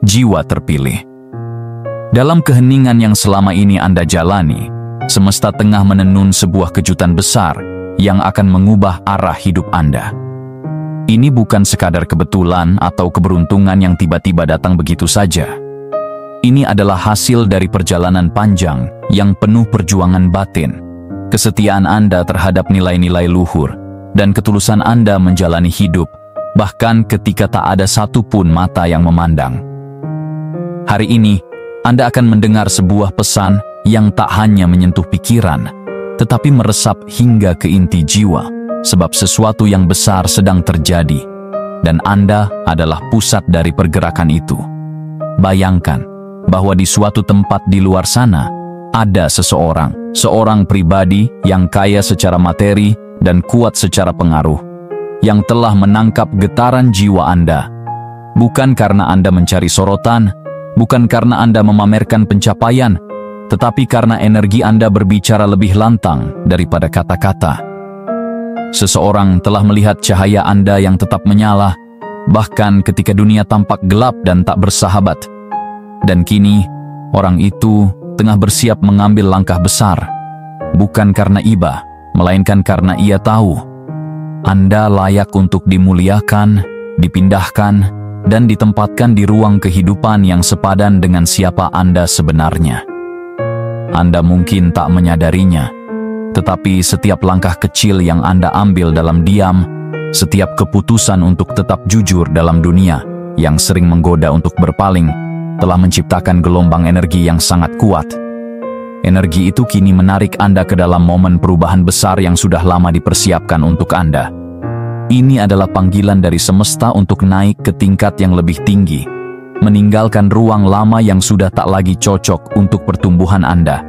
jiwa terpilih. Dalam keheningan yang selama ini Anda jalani, semesta tengah menenun sebuah kejutan besar yang akan mengubah arah hidup Anda. Ini bukan sekadar kebetulan atau keberuntungan yang tiba-tiba datang begitu saja. Ini adalah hasil dari perjalanan panjang yang penuh perjuangan batin, kesetiaan Anda terhadap nilai-nilai luhur, dan ketulusan Anda menjalani hidup, bahkan ketika tak ada satupun mata yang memandang. Hari ini, Anda akan mendengar sebuah pesan yang tak hanya menyentuh pikiran, tetapi meresap hingga ke inti jiwa, sebab sesuatu yang besar sedang terjadi, dan Anda adalah pusat dari pergerakan itu. Bayangkan bahwa di suatu tempat di luar sana, ada seorang pribadi yang kaya secara materi dan kuat secara pengaruh, yang telah menangkap getaran jiwa Anda. Bukan karena Anda mencari sorotan, bukan karena Anda memamerkan pencapaian, tetapi karena energi Anda berbicara lebih lantang daripada kata-kata. Seseorang telah melihat cahaya Anda yang tetap menyala, bahkan ketika dunia tampak gelap dan tak bersahabat. Dan kini, orang itu tengah bersiap mengambil langkah besar, bukan karena iba, melainkan karena ia tahu Anda layak untuk dimuliakan, dipindahkan, dan ditempatkan di ruang kehidupan yang sepadan dengan siapa Anda sebenarnya. Anda mungkin tak menyadarinya, tetapi setiap langkah kecil yang Anda ambil dalam diam, setiap keputusan untuk tetap jujur dalam dunia yang sering menggoda untuk berpaling, telah menciptakan gelombang energi yang sangat kuat. Energi itu kini menarik Anda ke dalam momen perubahan besar yang sudah lama dipersiapkan untuk Anda. Ini adalah panggilan dari semesta untuk naik ke tingkat yang lebih tinggi, meninggalkan ruang lama yang sudah tak lagi cocok untuk pertumbuhan Anda.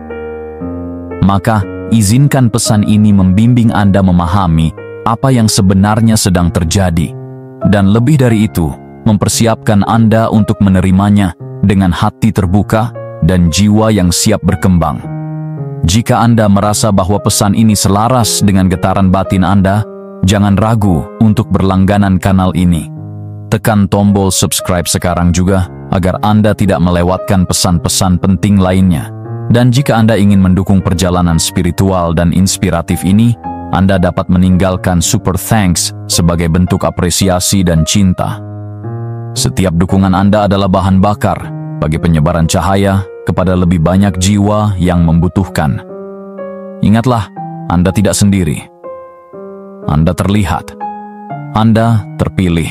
Maka, izinkan pesan ini membimbing Anda memahami apa yang sebenarnya sedang terjadi, dan lebih dari itu, mempersiapkan Anda untuk menerimanya dengan hati terbuka dan jiwa yang siap berkembang. Jika Anda merasa bahwa pesan ini selaras dengan getaran batin Anda, jangan ragu untuk berlangganan kanal ini. Tekan tombol subscribe sekarang juga, agar Anda tidak melewatkan pesan-pesan penting lainnya. Dan jika Anda ingin mendukung perjalanan spiritual dan inspiratif ini, Anda dapat meninggalkan super thanks sebagai bentuk apresiasi dan cinta. Setiap dukungan Anda adalah bahan bakar bagi penyebaran cahaya kepada lebih banyak jiwa yang membutuhkan. Ingatlah, Anda tidak sendiri. Anda terlihat, Anda terpilih,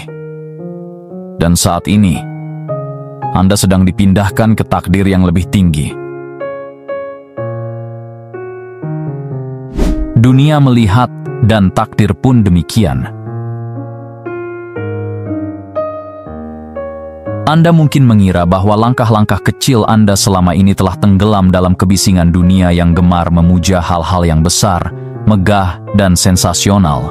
dan saat ini Anda sedang dipindahkan ke takdir yang lebih tinggi. Dunia melihat dan takdir pun demikian. Anda mungkin mengira bahwa langkah-langkah kecil Anda selama ini telah tenggelam dalam kebisingan dunia yang gemar memuja hal-hal yang besar, megah, dan sensasional.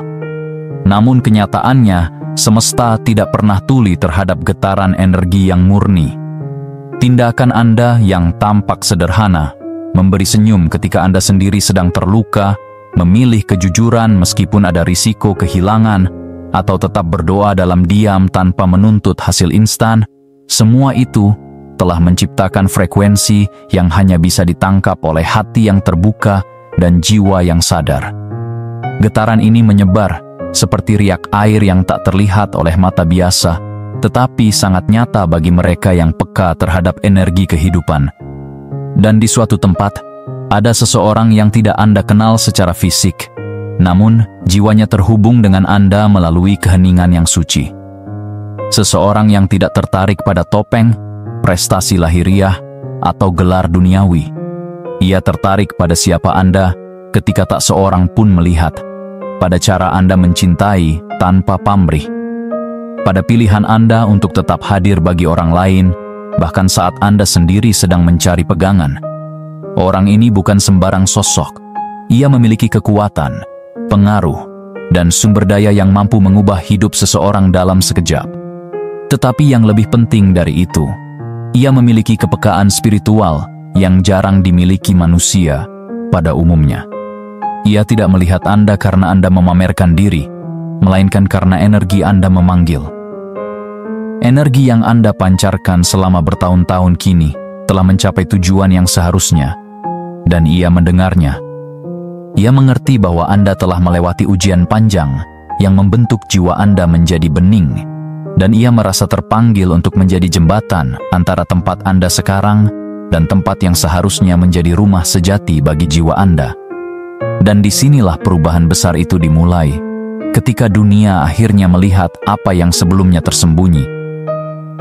Namun kenyataannya, semesta tidak pernah tuli terhadap getaran energi yang murni. Tindakan Anda yang tampak sederhana, memberi senyum ketika Anda sendiri sedang terluka, memilih kejujuran meskipun ada risiko kehilangan, atau tetap berdoa dalam diam tanpa menuntut hasil instan, semua itu telah menciptakan frekuensi yang hanya bisa ditangkap oleh hati yang terbuka dan jiwa yang sadar. Getaran ini menyebar seperti riak air yang tak terlihat oleh mata biasa, tetapi sangat nyata bagi mereka yang peka terhadap energi kehidupan. Dan di suatu tempat, ada seseorang yang tidak Anda kenal secara fisik, namun jiwanya terhubung dengan Anda melalui keheningan yang suci. Seseorang yang tidak tertarik pada topeng, prestasi lahiriah, atau gelar duniawi. Ia tertarik pada siapa Anda ketika tak seorang pun melihat, pada cara Anda mencintai tanpa pamrih, pada pilihan Anda untuk tetap hadir bagi orang lain, bahkan saat Anda sendiri sedang mencari pegangan. Orang ini bukan sembarang sosok. Ia memiliki kekuatan, pengaruh, dan sumber daya yang mampu mengubah hidup seseorang dalam sekejap. Tetapi yang lebih penting dari itu, ia memiliki kepekaan spiritual yang jarang dimiliki manusia pada umumnya. Ia tidak melihat Anda karena Anda memamerkan diri, melainkan karena energi Anda memanggil. Energi yang Anda pancarkan selama bertahun-tahun kini telah mencapai tujuan yang seharusnya, dan ia mendengarnya. Ia mengerti bahwa Anda telah melewati ujian panjang yang membentuk jiwa Anda menjadi bening, dan ia merasa terpanggil untuk menjadi jembatan antara tempat Anda sekarang dan tempat yang seharusnya menjadi rumah sejati bagi jiwa Anda. Dan disinilah perubahan besar itu dimulai, ketika dunia akhirnya melihat apa yang sebelumnya tersembunyi.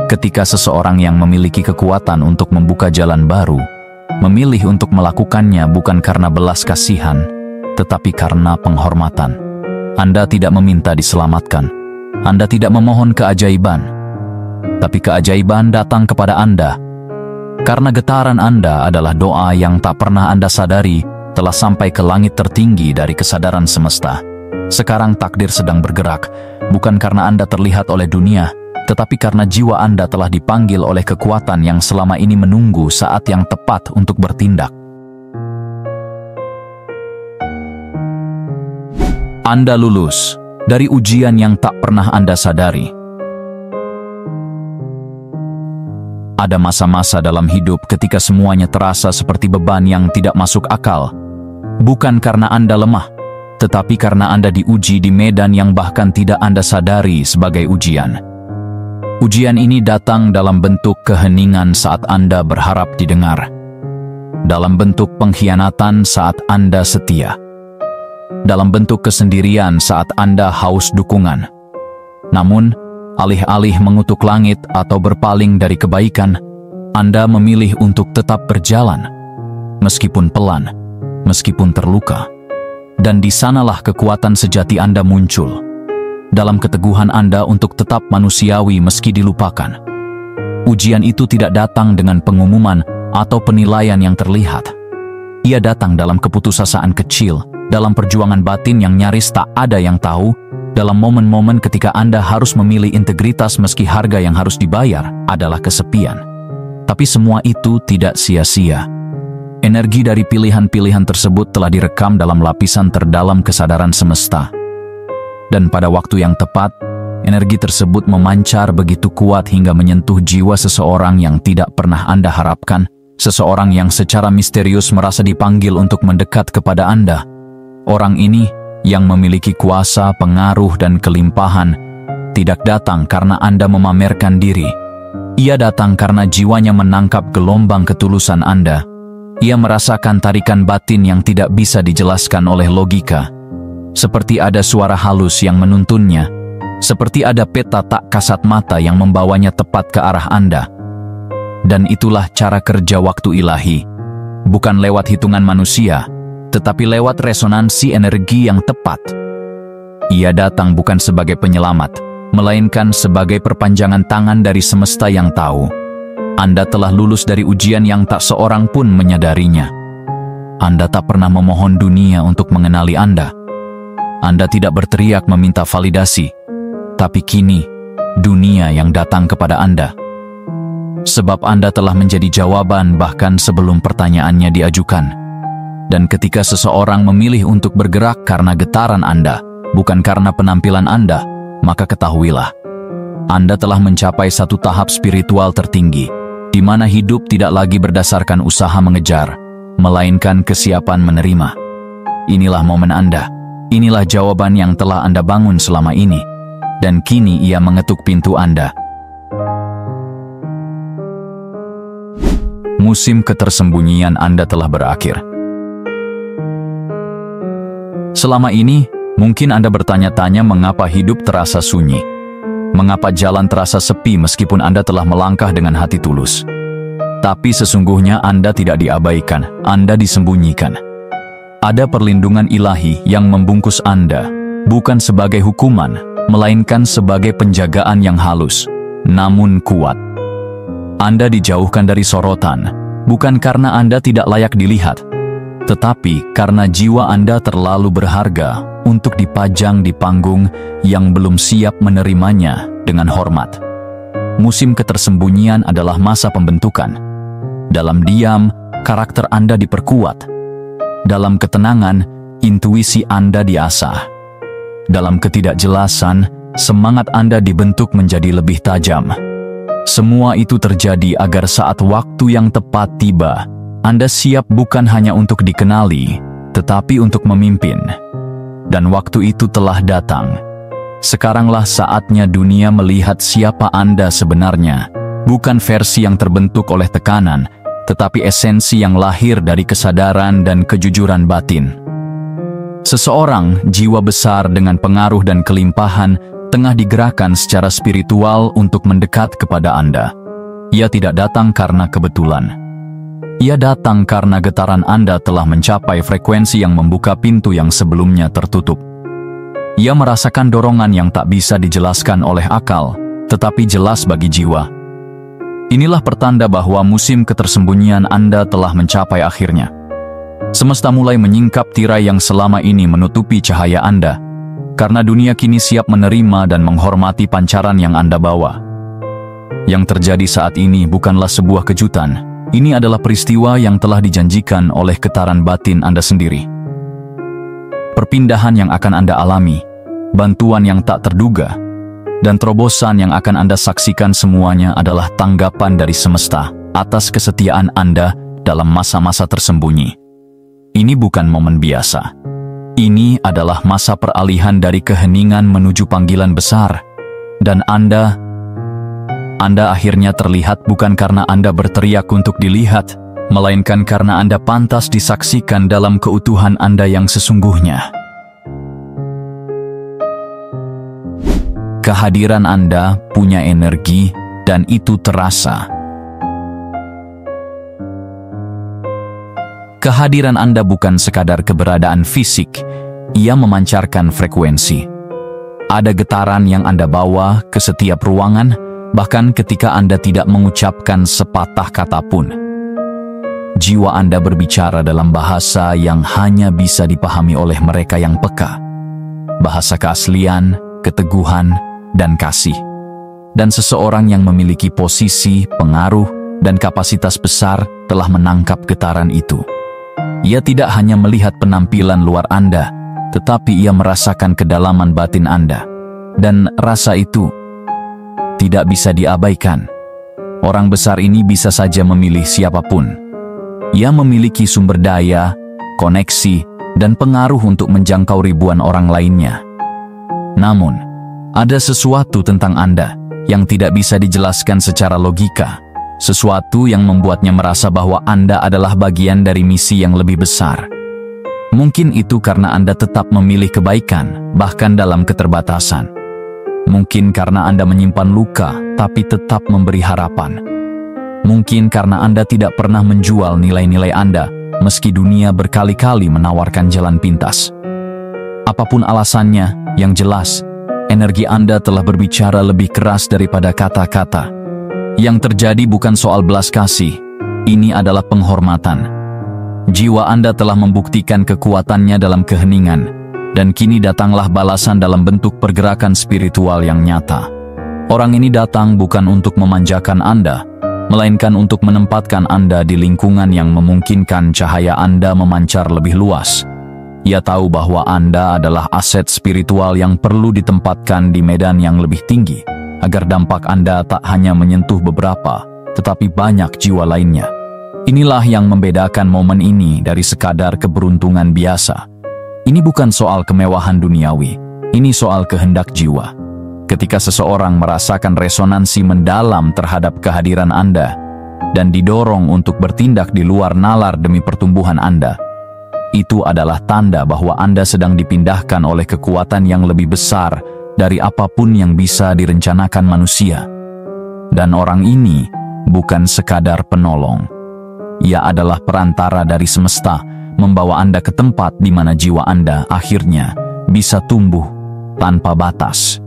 Ketika seseorang yang memiliki kekuatan untuk membuka jalan baru, memilih untuk melakukannya bukan karena belas kasihan, tetapi karena penghormatan. Anda tidak meminta diselamatkan. Anda tidak memohon keajaiban. Tapi keajaiban datang kepada Anda. Karena getaran Anda adalah doa yang tak pernah Anda sadari telah sampai ke langit tertinggi dari kesadaran semesta. Sekarang takdir sedang bergerak, bukan karena Anda terlihat oleh dunia, tetapi karena jiwa Anda telah dipanggil oleh kekuatan yang selama ini menunggu saat yang tepat untuk bertindak. Anda lulus dari ujian yang tak pernah Anda sadari. Ada masa-masa dalam hidup ketika semuanya terasa seperti beban yang tidak masuk akal. Bukan karena Anda lemah, tetapi karena Anda diuji di medan yang bahkan tidak Anda sadari sebagai ujian. Ujian ini datang dalam bentuk keheningan saat Anda berharap didengar, dalam bentuk pengkhianatan saat Anda setia, dalam bentuk kesendirian saat Anda haus dukungan. Namun, alih-alih mengutuk langit atau berpaling dari kebaikan, Anda memilih untuk tetap berjalan, meskipun pelan, meskipun terluka. Dan di sanalah kekuatan sejati Anda muncul, dalam keteguhan Anda untuk tetap manusiawi meski dilupakan. Ujian itu tidak datang dengan pengumuman atau penilaian yang terlihat. Ia datang dalam keputusasaan kecil, dalam perjuangan batin yang nyaris tak ada yang tahu, dalam momen-momen ketika Anda harus memilih integritas meski harga yang harus dibayar adalah kesepian. Tapi semua itu tidak sia-sia. Energi dari pilihan-pilihan tersebut telah direkam dalam lapisan terdalam kesadaran semesta. Dan pada waktu yang tepat, energi tersebut memancar begitu kuat hingga menyentuh jiwa seseorang yang tidak pernah Anda harapkan, seseorang yang secara misterius merasa dipanggil untuk mendekat kepada Anda. Orang ini, yang memiliki kuasa, pengaruh, dan kelimpahan, tidak datang karena Anda memamerkan diri. Ia datang karena jiwanya menangkap gelombang ketulusan Anda. Ia merasakan tarikan batin yang tidak bisa dijelaskan oleh logika. Seperti ada suara halus yang menuntunnya, seperti ada peta tak kasat mata yang membawanya tepat ke arah Anda. Dan itulah cara kerja waktu ilahi, bukan lewat hitungan manusia, tetapi lewat resonansi energi yang tepat. Ia datang bukan sebagai penyelamat, melainkan sebagai perpanjangan tangan dari semesta yang tahu Anda telah lulus dari ujian yang tak seorang pun menyadarinya. Anda tak pernah memohon dunia untuk mengenali Anda. Anda tidak berteriak meminta validasi, tapi kini dunia yang datang kepada Anda. Sebab Anda telah menjadi jawaban bahkan sebelum pertanyaannya diajukan. Dan ketika seseorang memilih untuk bergerak karena getaran Anda, bukan karena penampilan Anda, maka ketahuilah, Anda telah mencapai satu tahap spiritual tertinggi, di mana hidup tidak lagi berdasarkan usaha mengejar, melainkan kesiapan menerima. Inilah momen Anda. Inilah jawaban yang telah Anda bangun selama ini, dan kini ia mengetuk pintu Anda. Musim ketersembunyian Anda telah berakhir. Selama ini, mungkin Anda bertanya-tanya mengapa hidup terasa sunyi. Mengapa jalan terasa sepi meskipun Anda telah melangkah dengan hati tulus. Tapi sesungguhnya Anda tidak diabaikan, Anda disembunyikan. Ada perlindungan ilahi yang membungkus Anda, bukan sebagai hukuman, melainkan sebagai penjagaan yang halus, namun kuat. Anda dijauhkan dari sorotan, bukan karena Anda tidak layak dilihat, tetapi karena jiwa Anda terlalu berharga untuk dipajang di panggung yang belum siap menerimanya dengan hormat. Musim ketersembunyian adalah masa pembentukan. Dalam diam, karakter Anda diperkuat. Dalam ketenangan, intuisi Anda diasah. Dalam ketidakjelasan, semangat Anda dibentuk menjadi lebih tajam. Semua itu terjadi agar saat waktu yang tepat tiba, Anda siap bukan hanya untuk dikenali, tetapi untuk memimpin. Dan waktu itu telah datang. Sekaranglah saatnya dunia melihat siapa Anda sebenarnya, bukan versi yang terbentuk oleh tekanan, tetapi esensi yang lahir dari kesadaran dan kejujuran batin. Seseorang, jiwa besar dengan pengaruh dan kelimpahan, tengah digerakkan secara spiritual untuk mendekat kepada Anda. Ia tidak datang karena kebetulan. Ia datang karena getaran Anda telah mencapai frekuensi yang membuka pintu yang sebelumnya tertutup. Ia merasakan dorongan yang tak bisa dijelaskan oleh akal, tetapi jelas bagi jiwa. Inilah pertanda bahwa musim ketersembunyian Anda telah mencapai akhirnya. Semesta mulai menyingkap tirai yang selama ini menutupi cahaya Anda, karena dunia kini siap menerima dan menghormati pancaran yang Anda bawa. Yang terjadi saat ini bukanlah sebuah kejutan, ini adalah peristiwa yang telah dijanjikan oleh getaran batin Anda sendiri. Perpindahan yang akan Anda alami, bantuan yang tak terduga, dan terobosan yang akan Anda saksikan semuanya adalah tanggapan dari semesta atas kesetiaan Anda dalam masa-masa tersembunyi. Ini bukan momen biasa. Ini adalah masa peralihan dari keheningan menuju panggilan besar. Dan Anda akhirnya terlihat bukan karena Anda berteriak untuk dilihat, melainkan karena Anda pantas disaksikan dalam keutuhan Anda yang sesungguhnya. Kehadiran Anda punya energi, dan itu terasa. Kehadiran Anda bukan sekadar keberadaan fisik, ia memancarkan frekuensi. Ada getaran yang Anda bawa ke setiap ruangan, bahkan ketika Anda tidak mengucapkan sepatah kata pun. Jiwa Anda berbicara dalam bahasa yang hanya bisa dipahami oleh mereka yang peka. Bahasa keaslian, keteguhan, dan kasih. Dan seseorang yang memiliki posisi, pengaruh, dan kapasitas besar telah menangkap getaran itu. Ia tidak hanya melihat penampilan luar Anda, tetapi ia merasakan kedalaman batin Anda. Dan rasa itu tidak bisa diabaikan. Orang besar ini bisa saja memilih siapapun. Ia memiliki sumber daya, koneksi, dan pengaruh untuk menjangkau ribuan orang lainnya. Namun, ada sesuatu tentang Anda yang tidak bisa dijelaskan secara logika, sesuatu yang membuatnya merasa bahwa Anda adalah bagian dari misi yang lebih besar. Mungkin itu karena Anda tetap memilih kebaikan, bahkan dalam keterbatasan. Mungkin karena Anda menyimpan luka, tapi tetap memberi harapan. Mungkin karena Anda tidak pernah menjual nilai-nilai Anda, meski dunia berkali-kali menawarkan jalan pintas. Apapun alasannya, yang jelas, energi Anda telah berbicara lebih keras daripada kata-kata. Yang terjadi bukan soal belas kasih, ini adalah penghormatan. Jiwa Anda telah membuktikan kekuatannya dalam keheningan, dan kini datanglah balasan dalam bentuk pergerakan spiritual yang nyata. Orang ini datang bukan untuk memanjakan Anda, melainkan untuk menempatkan Anda di lingkungan yang memungkinkan cahaya Anda memancar lebih luas. Ia tahu bahwa Anda adalah aset spiritual yang perlu ditempatkan di medan yang lebih tinggi, agar dampak Anda tak hanya menyentuh beberapa, tetapi banyak jiwa lainnya. Inilah yang membedakan momen ini dari sekadar keberuntungan biasa. Ini bukan soal kemewahan duniawi, ini soal kehendak jiwa. Ketika seseorang merasakan resonansi mendalam terhadap kehadiran Anda, dan didorong untuk bertindak di luar nalar demi pertumbuhan Anda, itu adalah tanda bahwa Anda sedang dipindahkan oleh kekuatan yang lebih besar dari apapun yang bisa direncanakan manusia. Dan orang ini bukan sekadar penolong. Ia adalah perantara dari semesta, membawa Anda ke tempat di mana jiwa Anda akhirnya bisa tumbuh tanpa batas.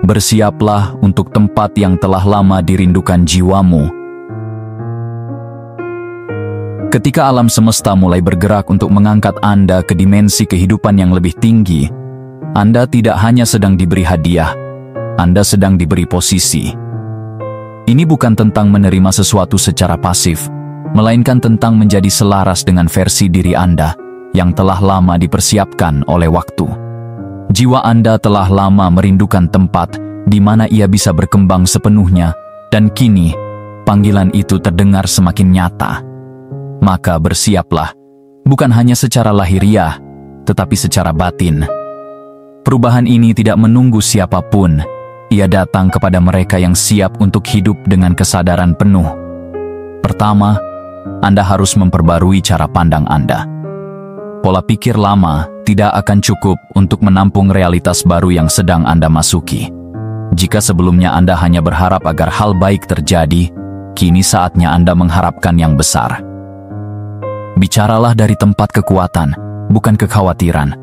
Bersiaplah untuk tempat yang telah lama dirindukan jiwamu. Ketika alam semesta mulai bergerak untuk mengangkat Anda ke dimensi kehidupan yang lebih tinggi, Anda tidak hanya sedang diberi hadiah, Anda sedang diberi posisi. Ini bukan tentang menerima sesuatu secara pasif, melainkan tentang menjadi selaras dengan versi diri Anda yang telah lama dipersiapkan oleh waktu. Jiwa Anda telah lama merindukan tempat di mana ia bisa berkembang sepenuhnya, dan kini panggilan itu terdengar semakin nyata. Maka bersiaplah, bukan hanya secara lahiriah, tetapi secara batin. Perubahan ini tidak menunggu siapapun. Ia datang kepada mereka yang siap untuk hidup dengan kesadaran penuh. Pertama, Anda harus memperbarui cara pandang Anda. Pola pikir lama tidak akan cukup untuk menampung realitas baru yang sedang Anda masuki. Jika sebelumnya Anda hanya berharap agar hal baik terjadi, kini saatnya Anda mengharapkan yang besar. Bicaralah dari tempat kekuatan, bukan kekhawatiran.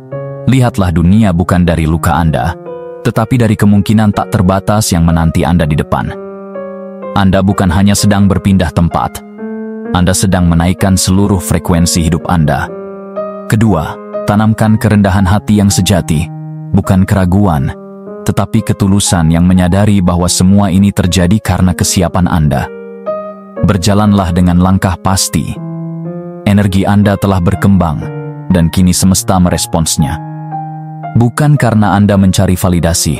Lihatlah dunia bukan dari luka Anda, tetapi dari kemungkinan tak terbatas yang menanti Anda di depan. Anda bukan hanya sedang berpindah tempat, Anda sedang menaikkan seluruh frekuensi hidup Anda. Kedua, tanamkan kerendahan hati yang sejati, bukan keraguan, tetapi ketulusan yang menyadari bahwa semua ini terjadi karena kesiapan Anda. Berjalanlah dengan langkah pasti. Energi Anda telah berkembang, dan kini semesta meresponsnya. Bukan karena Anda mencari validasi,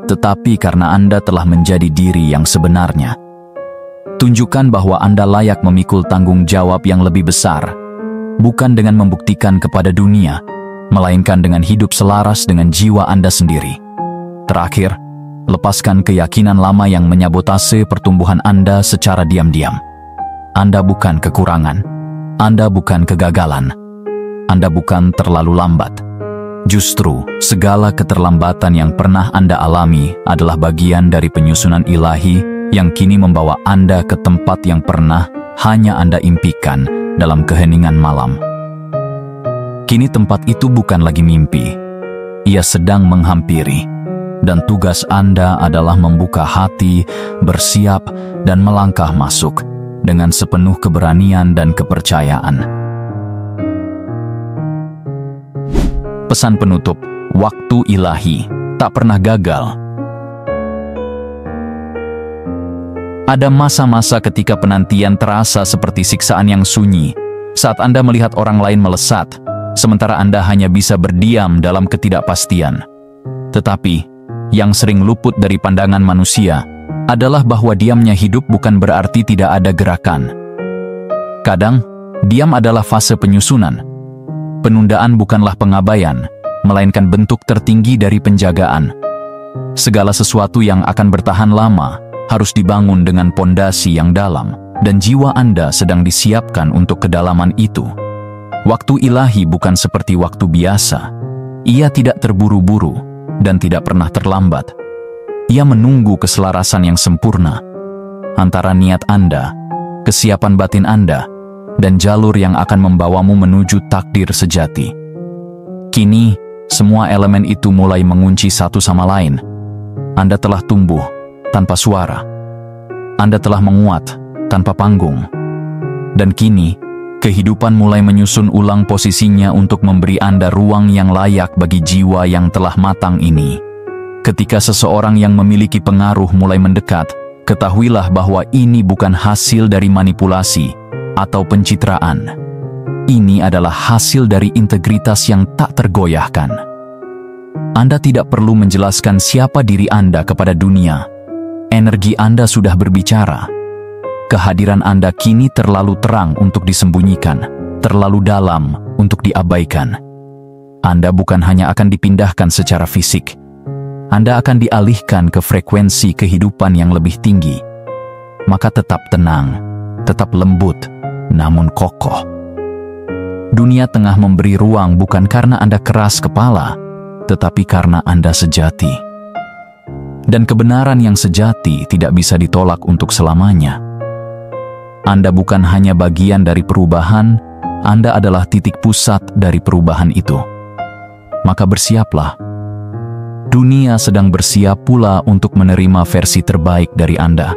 tetapi karena Anda telah menjadi diri yang sebenarnya. Tunjukkan bahwa Anda layak memikul tanggung jawab yang lebih besar, bukan dengan membuktikan kepada dunia, melainkan dengan hidup selaras dengan jiwa Anda sendiri. Terakhir, lepaskan keyakinan lama yang menyabotase pertumbuhan Anda secara diam-diam. Anda bukan kekurangan, Anda bukan kegagalan, Anda bukan terlalu lambat. Justru, segala keterlambatan yang pernah Anda alami adalah bagian dari penyusunan ilahi yang kini membawa Anda ke tempat yang pernah hanya Anda impikan dalam keheningan malam. Kini tempat itu bukan lagi mimpi, ia sedang menghampiri, dan tugas Anda adalah membuka hati, bersiap, dan melangkah masuk dengan sepenuh keberanian dan kepercayaan. Pesan penutup, waktu ilahi tak pernah gagal. Ada masa-masa ketika penantian terasa seperti siksaan yang sunyi, saat Anda melihat orang lain melesat, sementara Anda hanya bisa berdiam dalam ketidakpastian. Tetapi, yang sering luput dari pandangan manusia adalah bahwa diamnya hidup bukan berarti tidak ada gerakan. Kadang, diam adalah fase penyusunan. Penundaan bukanlah pengabaian, melainkan bentuk tertinggi dari penjagaan. Segala sesuatu yang akan bertahan lama harus dibangun dengan pondasi yang dalam, dan jiwa Anda sedang disiapkan untuk kedalaman itu. Waktu ilahi bukan seperti waktu biasa. Ia tidak terburu-buru dan tidak pernah terlambat. Ia menunggu keselarasan yang sempurna antara niat Anda, kesiapan batin Anda, dan jalur yang akan membawamu menuju takdir sejati. Kini, semua elemen itu mulai mengunci satu sama lain. Anda telah tumbuh tanpa suara. Anda telah menguat tanpa panggung. Dan kini, kehidupan mulai menyusun ulang posisinya untuk memberi Anda ruang yang layak bagi jiwa yang telah matang ini. Ketika seseorang yang memiliki pengaruh mulai mendekat, ketahuilah bahwa ini bukan hasil dari manipulasi atau pencitraan. Ini adalah hasil dari integritas yang tak tergoyahkan. Anda tidak perlu menjelaskan siapa diri Anda kepada dunia. Energi Anda sudah berbicara. Kehadiran Anda kini terlalu terang untuk disembunyikan, terlalu dalam untuk diabaikan. Anda bukan hanya akan dipindahkan secara fisik, Anda akan dialihkan ke frekuensi kehidupan yang lebih tinggi. Maka tetap tenang, tetap lembut, namun kokoh. Dunia tengah memberi ruang bukan karena Anda keras kepala, tetapi karena Anda sejati. Dan kebenaran yang sejati tidak bisa ditolak untuk selamanya. Anda bukan hanya bagian dari perubahan, Anda adalah titik pusat dari perubahan itu. Maka bersiaplah. Dunia sedang bersiap pula untuk menerima versi terbaik dari Anda.